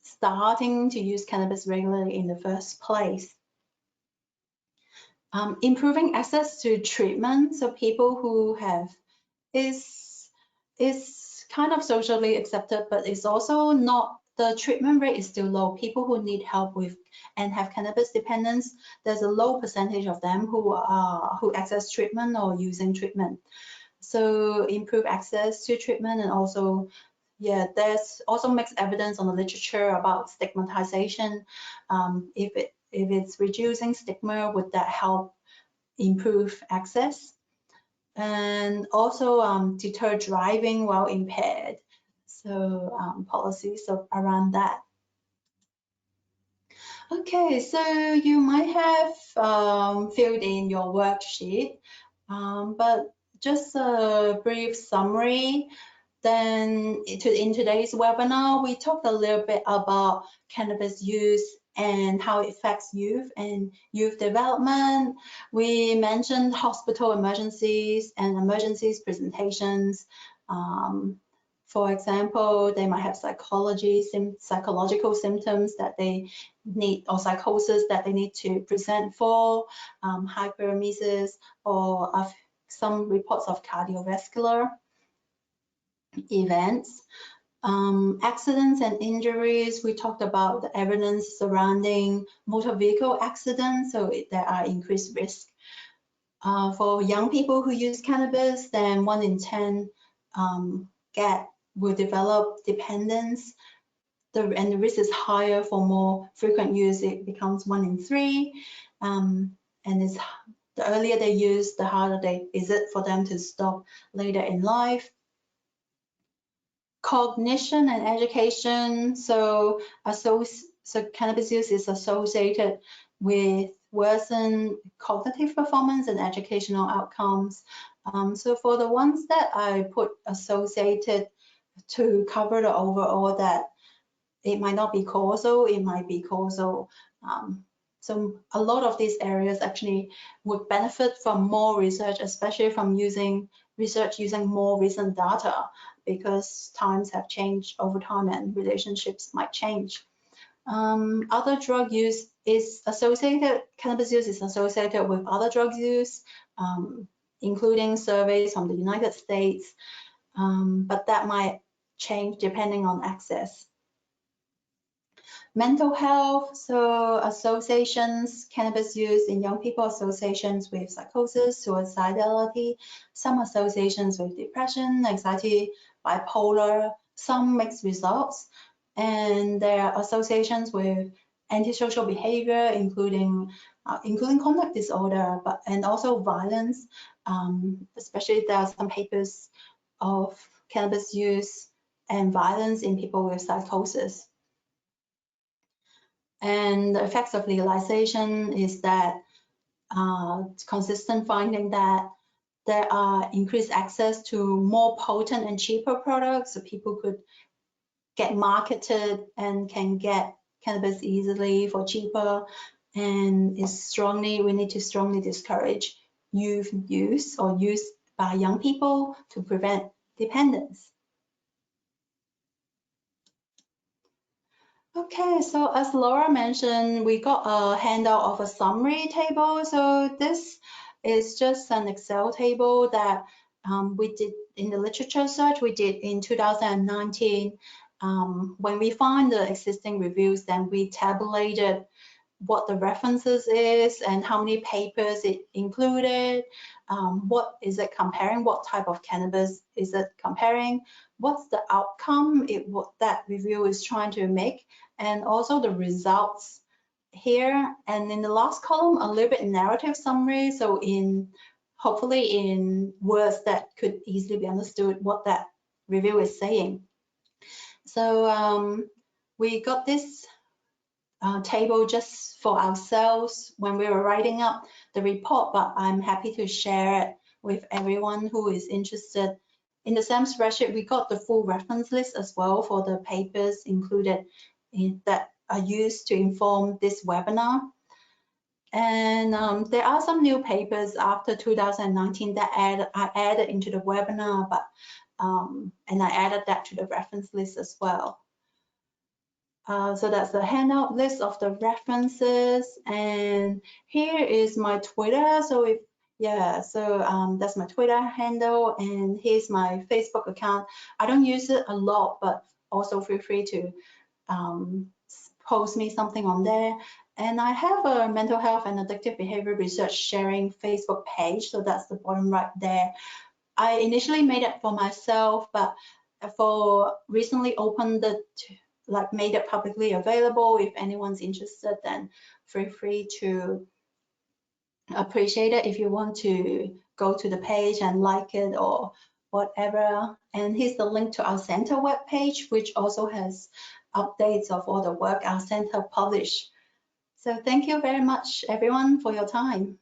starting to use cannabis regularly in the first place. Improving access to treatment, so people who have is kind of socially accepted, but it's also not, the treatment rate is still low. People who need help with and have cannabis dependence, there's a low percentage of them who access treatment or using treatment. So improve access to treatment, and also, yeah, there's also mixed evidence on the literature about stigmatization. If it's reducing stigma, would that help improve access? and also deter driving while impaired. So policies around that. Okay, so you might have filled in your worksheet, but just a brief summary. Then in today's webinar, we talked a little bit about cannabis use and how it affects youth and youth development. We mentioned hospital emergencies and emergencies presentations. For example, they might have psychological symptoms that they need, or psychosis that they need to present for, hyperemesis, or some reports of cardiovascular events. Accidents and injuries, we talked about the evidence surrounding motor vehicle accidents, so there are increased risk. For young people who use cannabis, then 1 in 10 will develop dependence, and the risk is higher for more frequent use. It becomes 1 in 3, and the earlier they use, the harder is it for them to stop later in life. Cognition and education, so cannabis use is associated with worsened cognitive performance and educational outcomes. So for the ones that I put associated to cover the overall, that it might not be causal, it might be causal. So a lot of these areas actually would benefit from more research, especially from research using more recent data, because times have changed over time and relationships might change. Other drug use is associated, cannabis use is associated with other drug use, including surveys from the United States, but that might change depending on access. Mental health, so associations, cannabis use in young people, associations with psychosis, suicidality, some associations with depression, anxiety, bipolar, some mixed results, and there are associations with antisocial behaviour, including conduct disorder, and also violence. Especially there are some papers of cannabis use and violence in people with psychosis. And the effects of legalization is that consistent finding that there are increased access to more potent and cheaper products, so people could get marketed and can get cannabis easily for cheaper, and we need to strongly discourage youth use or use by young people to prevent dependence. Okay, so as Laura mentioned, we got a handout of a summary table. So this is just an Excel table that we did in the literature search we did in 2019. When we find the existing reviews, then we tabulated what the references is and how many papers it included, what is it comparing, what type of cannabis is it comparing, what's the outcome what that review is trying to make, and also the results here. And in the last column, a little bit narrative summary, so hopefully in words that could easily be understood what that review is saying. So we got this table just for ourselves when we were writing up the report, but I'm happy to share it with everyone who is interested. In the same spreadsheet, we got the full reference list as well for the papers included that are used to inform this webinar. And there are some new papers after 2019 that I added into the webinar, but and I added that to the reference list as well. So that's the handout list of the references, and here is my Twitter. So that's my Twitter handle, and here's my Facebook account. I don't use it a lot, but also feel free to post me something on there. And I have a mental health and addictive behavior research sharing Facebook page, so that's the bottom right there. I initially made it for myself, but for recently opened it, made it publicly available. If anyone's interested, then feel free to appreciate it if you want to go to the page and like it or whatever. And here's the link to our center webpage, which also has updates of all the work our center publish. So thank you very much, everyone, for your time.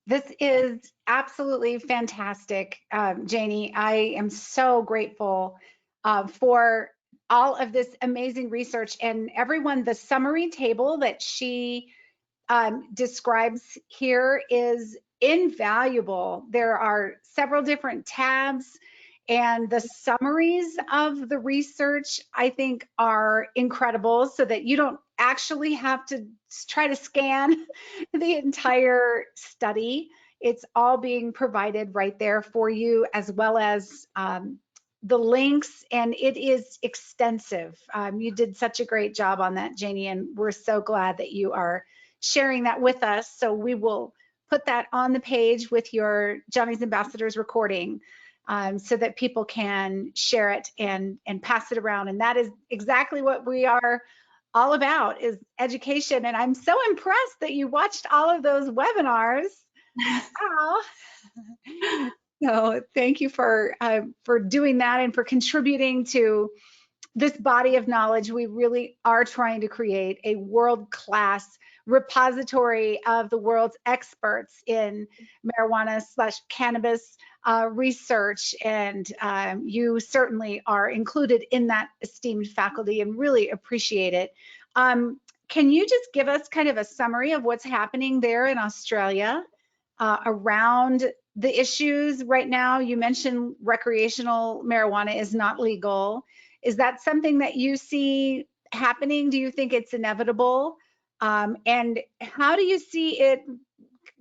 This is absolutely fantastic, Janie. I am so grateful for all of this amazing research, and everyone, the summary table that she describes here is invaluable. There are several different tabs, and the summaries of the research, I think, are incredible, so that you don't actually have to try to scan the entire study. It's all being provided right there for you, as well as the links, and it is extensive. You did such a great job on that, Janie, and we're so glad that you are sharing that with us. So we will put that on the page with your Johnny's Ambassadors recording, so that people can share it and pass it around. And that is exactly what we are all about, is education. And I'm so impressed that you watched all of those webinars. Wow. So thank you for doing that and for contributing to this body of knowledge. We really are trying to create a world-class repository of the world's experts in marijuana/cannabis research, and you certainly are included in that esteemed faculty, and really appreciate it. Can you just give us kind of a summary of what's happening there in Australia around the issues right now? You mentioned recreational marijuana is not legal. Is that something that you see happening? Do you think it's inevitable? And how do you see it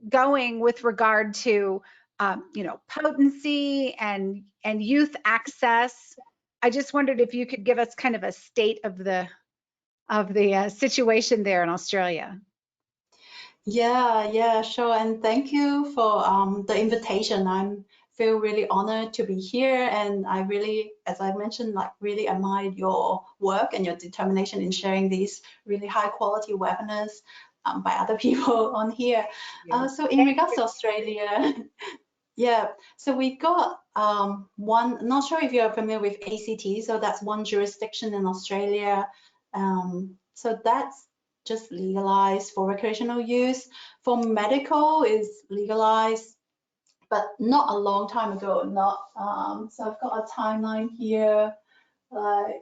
going with regard to, potency and youth access? I just wondered if you could give us kind of a state of the situation there in Australia. Yeah, sure. And thank you for the invitation. I feel really honored to be here. And I really, as I mentioned, like really admire your work and your determination in sharing these really high quality webinars by other people on here. So in regards to Australia, yeah, so we got one, not sure if you're familiar with ACT, so that's one jurisdiction in Australia. So that's just legalized for recreational use. For medical is legalized, but not a long time ago. So I've got a timeline here. Like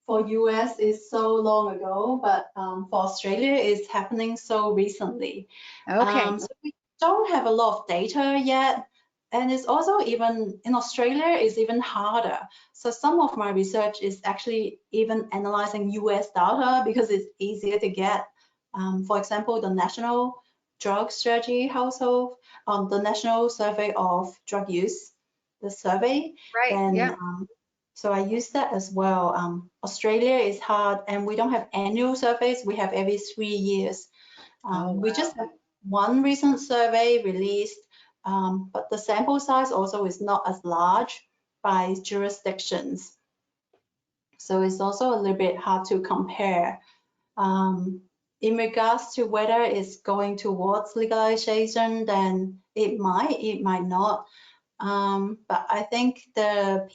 for US is so long ago, but for Australia it's happening so recently. Okay. So we don't have a lot of data yet. And it's also even in Australia is even harder. So some of my research is actually even analyzing US data because it's easier to get. For example, the National Drug Strategy Household, the National Survey of Drug Use, the survey. Right. And Yeah. so I use that as well. Australia is hard, and we don't have annual surveys. We have every 3 years. Wow. We just have one recent survey released, but the sample size also is not as large by jurisdictions. So it's also a little bit hard to compare. In regards to whether it's going towards legalization, then it might not. But I think the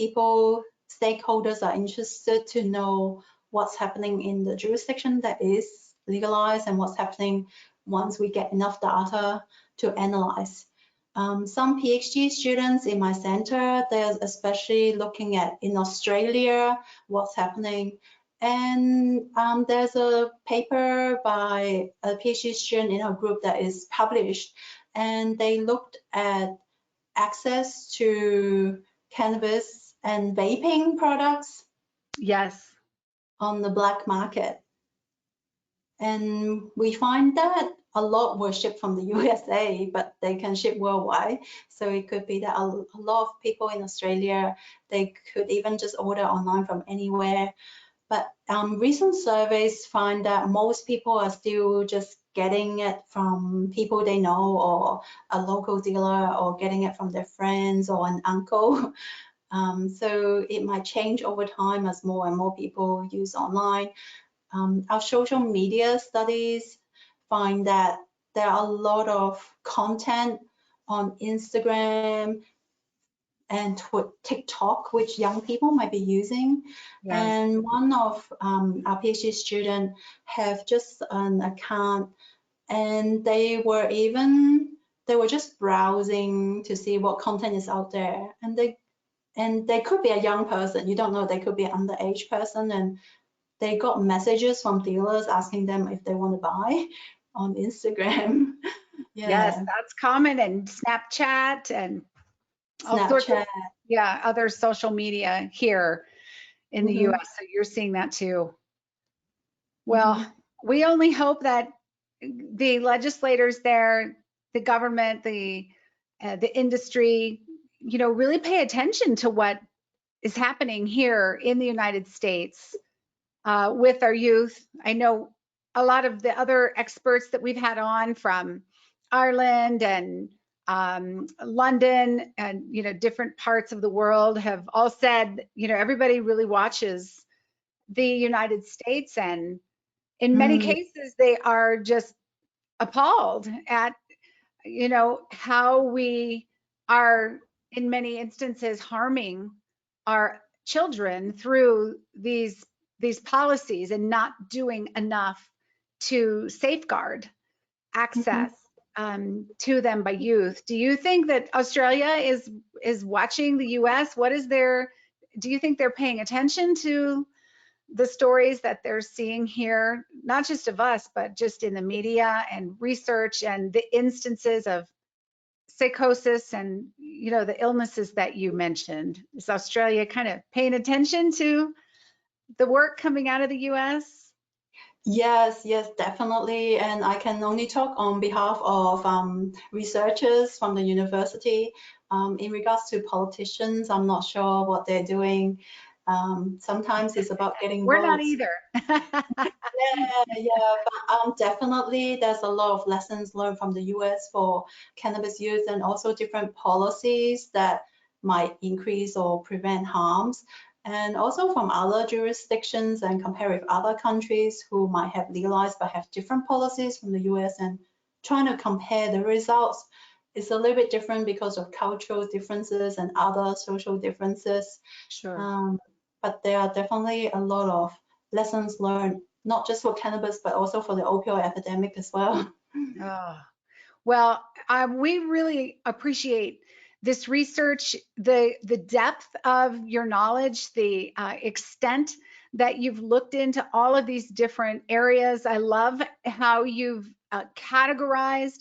stakeholders are interested to know what's happening in the jurisdiction that is legalized and what's happening once we get enough data to analyze. Some PhD students in my center, they're especially looking at in Australia, what's happening. And there's a paper by a PhD student in our group that is published, and they looked at access to cannabis and vaping products. Yes. On the black market. And we find that a lot were shipped from the USA, but they can ship worldwide. So it could be that a lot of people in Australia, they could even just order online from anywhere. But recent surveys find that most people are still just getting it from people they know, or a local dealer, or getting it from their friends or an uncle. So it might change over time as more and more people use online. Our social media studies find that there are a lot of content on Instagram and TikTok, which young people might be using. Yes. And one of our PhD students have just an account, and they were just browsing to see what content is out there, and they could be a young person, you don't know, they could be an underage person, and they got messages from dealers asking them if they want to buy on Instagram. Yes, Yeah, that's common, and Snapchat and all sorts of, Snapchat. yeah, other social media here in the Mhm, US. So you're seeing that too. Well, mhm. we only hope that the legislators there, the government, the industry, you know, really pay attention to what is happening here in the United States with our youth. I know a lot of the other experts that we've had on from Ireland and London and, you know, different parts of the world have all said, you know, everybody really watches the United States, and in many Mm, cases they are just appalled at, you know, how we are in many instances harming our children through these policies and not doing enough to safeguard mhm. access to them by youth. Do you think that Australia is watching the US? What is their, do you think they're paying attention to the stories that they're seeing here, not just of us, but just in the media and research and the instances of psychosis and, you know, the illnesses that you mentioned? Is Australia kind of paying attention to the work coming out of the US? Yes, yes, definitely. And I can only talk on behalf of researchers from the university. In regards to politicians, I'm not sure what they're doing. Sometimes it's about getting We're not votes. either. Yeah, but definitely there's a lot of lessons learned from the US for cannabis use, and also different policies that might increase or prevent harms. And also from other jurisdictions, and compare with other countries who might have legalized but have different policies from the US, and trying to compare the results is a little bit different because of cultural differences and other social differences. Sure. Um, but there are definitely a lot of lessons learned, not just for cannabis, but also for the opioid epidemic as well. Oh, well, we really appreciate this research, the depth of your knowledge, the extent that you've looked into all of these different areas. I love how you've categorized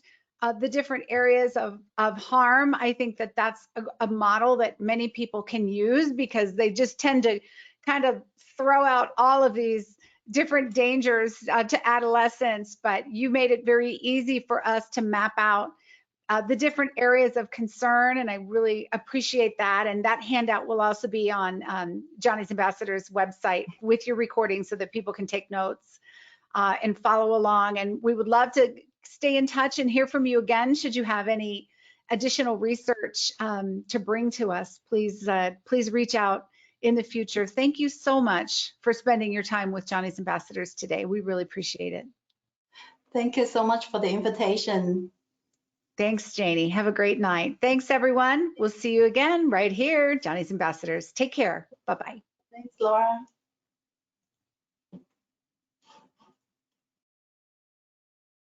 the different areas of harm. I think that that's a model that many people can use, because they just tend to kind of throw out all of these different dangers to adolescents, but you made it very easy for us to map out the different areas of concern, and I really appreciate that. And that handout will also be on Johnny's Ambassador's website with your recording, so that people can take notes and follow along. And we would love to stay in touch and hear from you again. Should you have any additional research to bring to us, please reach out in the future. Thank you so much for spending your time with Johnny's Ambassadors today. We really appreciate it. Thank you so much for the invitation. Thanks, Janie. Have a great night. Thanks, everyone. We'll see you again right here, Johnny's Ambassadors. Take care. Bye-bye. Thanks, Laura.